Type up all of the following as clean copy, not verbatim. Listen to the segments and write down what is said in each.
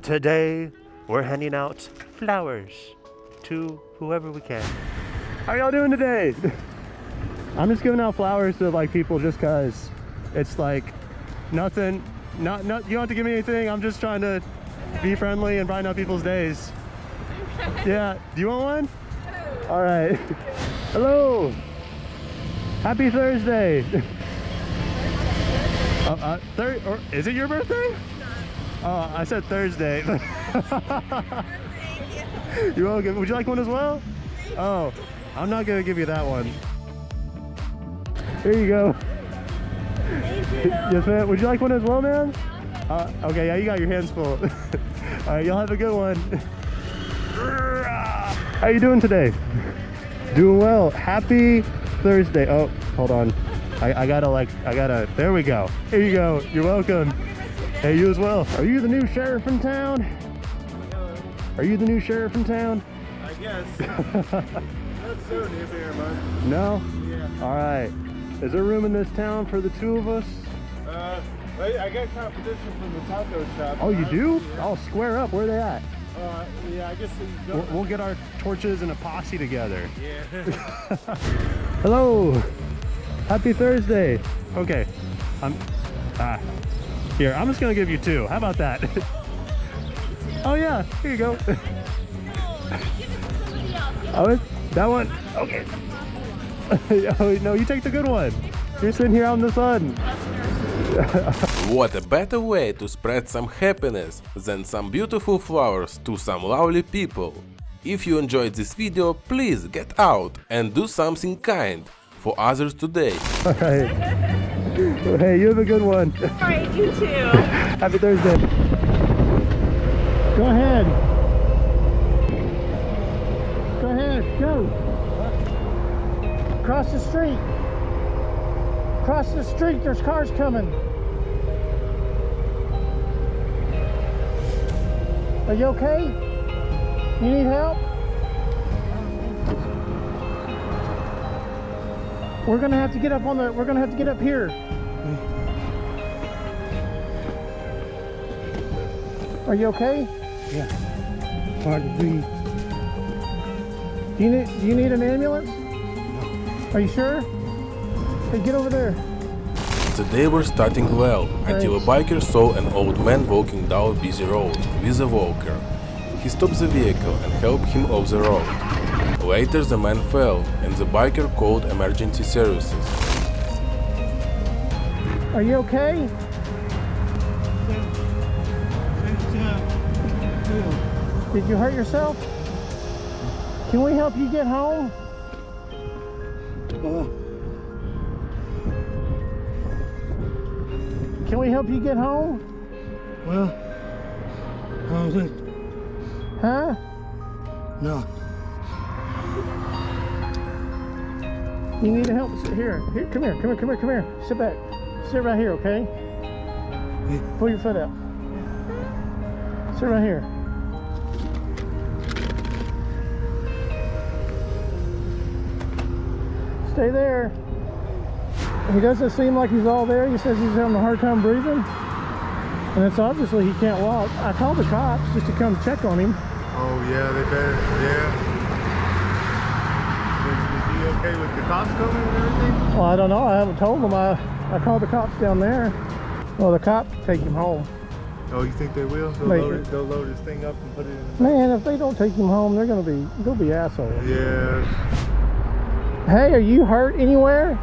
Today, we're handing out flowers to whoever we can. How y'all doing today? I'm just giving out flowers to like people just cause it's like nothing, you don't have to give me anything. I'm just trying to be friendly and brighten up people's days. Yeah, do you want one? All right. Hello. Happy Thursday. Or is it your birthday? Oh, I said Thursday. You're welcome. Would you like one as well? Oh, I'm not gonna give you that one. Here you go. Thank you. Yes, ma'am. Would you like one as well, ma'am? Okay, yeah, you got your hands full. All right, y'all have a good one. How you doing today? Doing well. Happy Thursday. Oh, hold on. I gotta, there we go. Here you go. You're welcome. Hey, you as well. Are you the new sheriff in town? Are you the new sheriff in town? I guess. Not so new here, bud. No? Yeah. All right. Is there room in this town for the two of us? I got competition from the taco shop. Oh, you do? Yeah. I'll square up. Where are they at? Yeah, I guess We'll get our torches and a posse together. Yeah. Hello. Happy Thursday. Okay. Here, I'm just gonna give you two. How about that? Oh yeah, here you go. Oh, that one? Okay. Oh, no, you take the good one. You're sitting here out in the sun. What a better way to spread some happiness than some beautiful flowers to some lovely people. If you enjoyed this video, please get out and do something kind for others today. All right. Hey, you have a good one. All right, you too. Happy Thursday. Go ahead. Go ahead, go. Cross the street. Cross the street, there's cars coming. Are you okay? You need help? We're gonna have to get up here. Are you okay? Yeah. Hard to breathe. Do you need an ambulance? No. Are you sure? Hey, get over there. The day was starting well, until a biker saw an old man walking down a busy road with a walker. He stopped the vehicle and helped him off the road. Later the man fell and the biker called emergency services. Are you okay? Did you hurt yourself? Can we help you get home? Can we help you get home? Well, I don't think. Huh? No. You need help? Here, come here. Sit back. Sit right here, okay? Pull your foot out. Sit right here. Stay there. He doesn't seem like he's all there. He says he's having a hard time breathing. And it's obviously he can't walk. I called the cops just to come check on him. Oh yeah, they better. Yeah. Is he okay with the cops coming and everything? Well, I don't know. I haven't told them. I called the cops down there. Well, the cops take him home. Oh, you think they will? They'll load his thing up and put it in. Man, if they don't take him home, they'll be assholes. Yeah. Hey, are you hurt anywhere?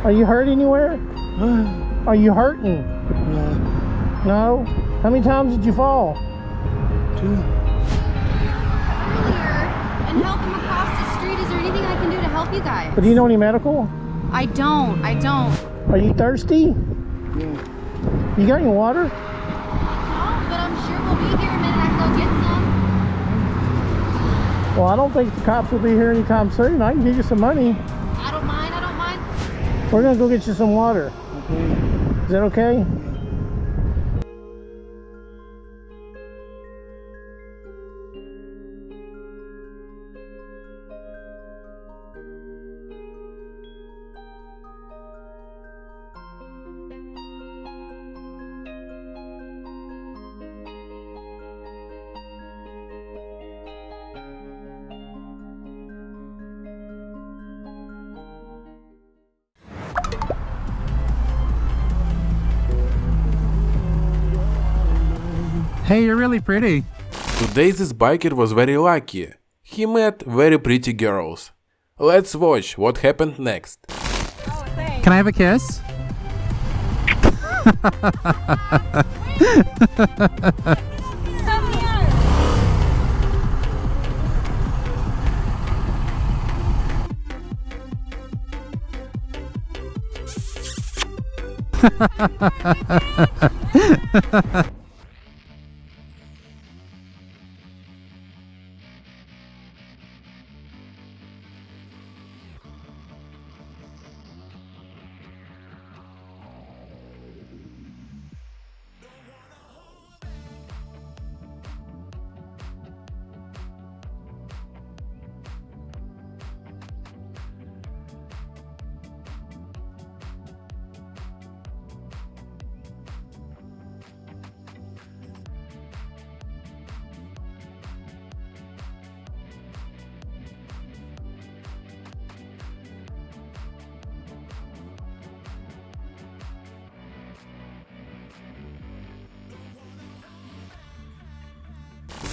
Are you hurt anywhere? Are you hurting? No. No? How many times did you fall? 2. Earlier and help him across the street. Is there anything I can do to help you guys? But do you know any medical? I don't. Are you thirsty? Yeah. You got any water? No, but I'm sure we'll be here a minute. I can go get some. Well, I don't think the cops will be here anytime soon. I can give you some money. I don't mind. We're gonna go get you some water. Okay. Is that okay? Hey, you're really pretty. Today this biker was very lucky. He met very pretty girls. Let's watch what happened next. Oh, thanks. Can I have a kiss? Help me out.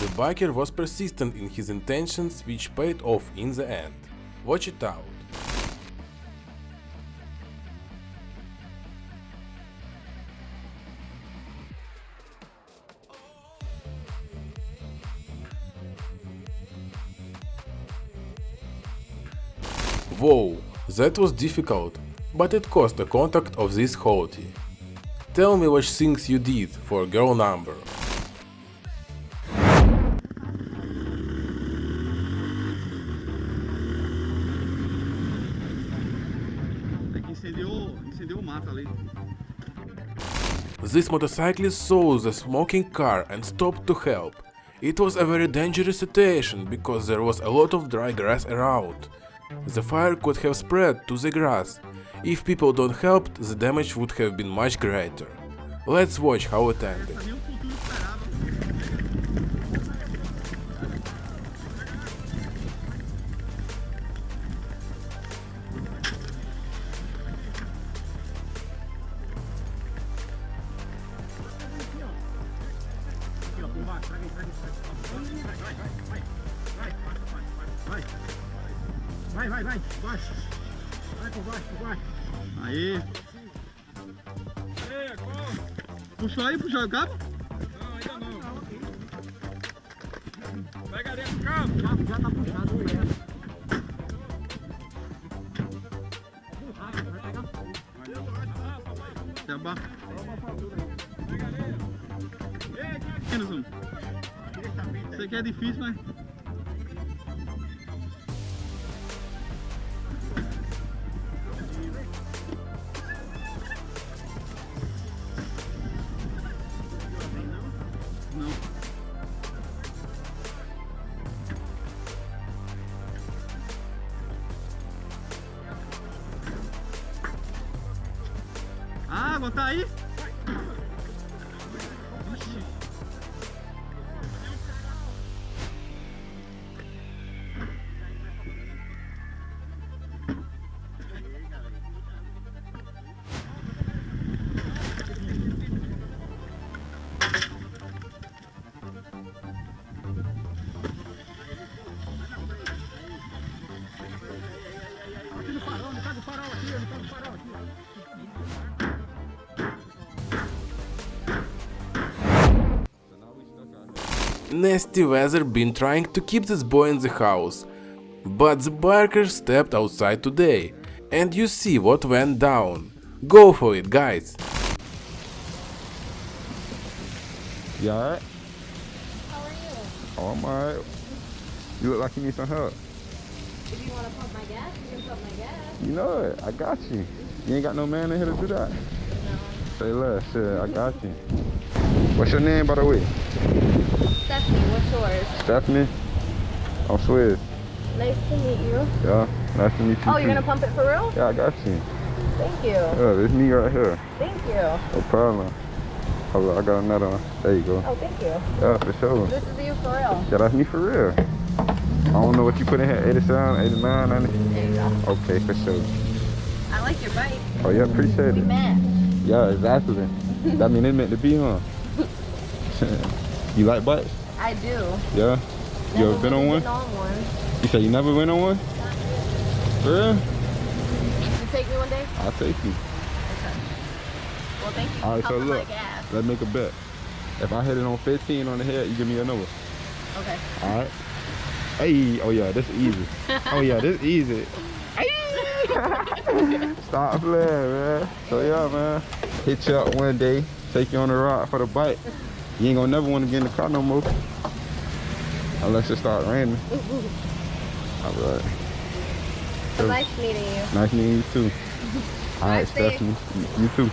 The biker was persistent in his intentions, which paid off in the end. Watch it out. Whoa, that was difficult, but it cost the contact of this hottie. Tell me what things you did for girl number. Incendeu o mato ali. This motorcyclist saw the smoking car and stopped to help. It was a very dangerous situation because there was a lot of dry grass around. The fire could have spread to the grass. If people don't help, the damage would have been much greater. Let's watch how it ended. Vai, baixo. Vai por baixo. Aí. Puxou aí, puxou o cabo? Não, ainda não. Pega dentro do cabo. Já tá puxado. Vai pegar. Pega dentro. Isso aqui é difícil, mas... A água tá aí? Ixi. Aqui no farol, não tá do farol aqui, não tá do farol aqui. Nasty weather been trying to keep this boy in the house, but the bikers stepped outside today, and you see what went down. Go for it, guys! You alright? How are you? Oh, I'm alright. You look like you need some help. If you want to pump my gas, you can pump my gas. You know it. I got you. You ain't got no man in here to do that. No. Say less. Shit, I got you. What's your name, by the way? Stephanie, what's yours? Stephanie. I'm Swizz. Nice to meet you. Yeah, nice to meet you. Oh, you're gonna pump it for real? Yeah, I got you. Thank you. Yeah, this me right here. Thank you. No problem. Hold on, I got another one. There you go. Oh, thank you. Yeah, for sure. This is you for real. Yeah, that's me for real. I don't know what you put in here, 87, 89, 90? There you go. Okay, for sure. I like your bike. Oh yeah, appreciate We it. match. Yeah, exactly. That mean it meant to be, huh? You like bikes? I do. Yeah? You Never ever been on really one? been on one. You said you never went on one? For real? You take me one day? I'll take you. Well, thank you. All right, so Pumping my look, gas. let's make a bet. If I hit it on 15 on the head, you give me a number. Okay. All right. Hey, oh yeah, this easy. Oh yeah, this easy. Stop playing, man. So yeah, man. Hit you up one day, take you on a ride for the bike. You ain't gonna never want to get in the car no more. Unless it start raining. All right. So nice meeting you. Nice meeting you too. All right, Bye, Steve. Stephanie. You too.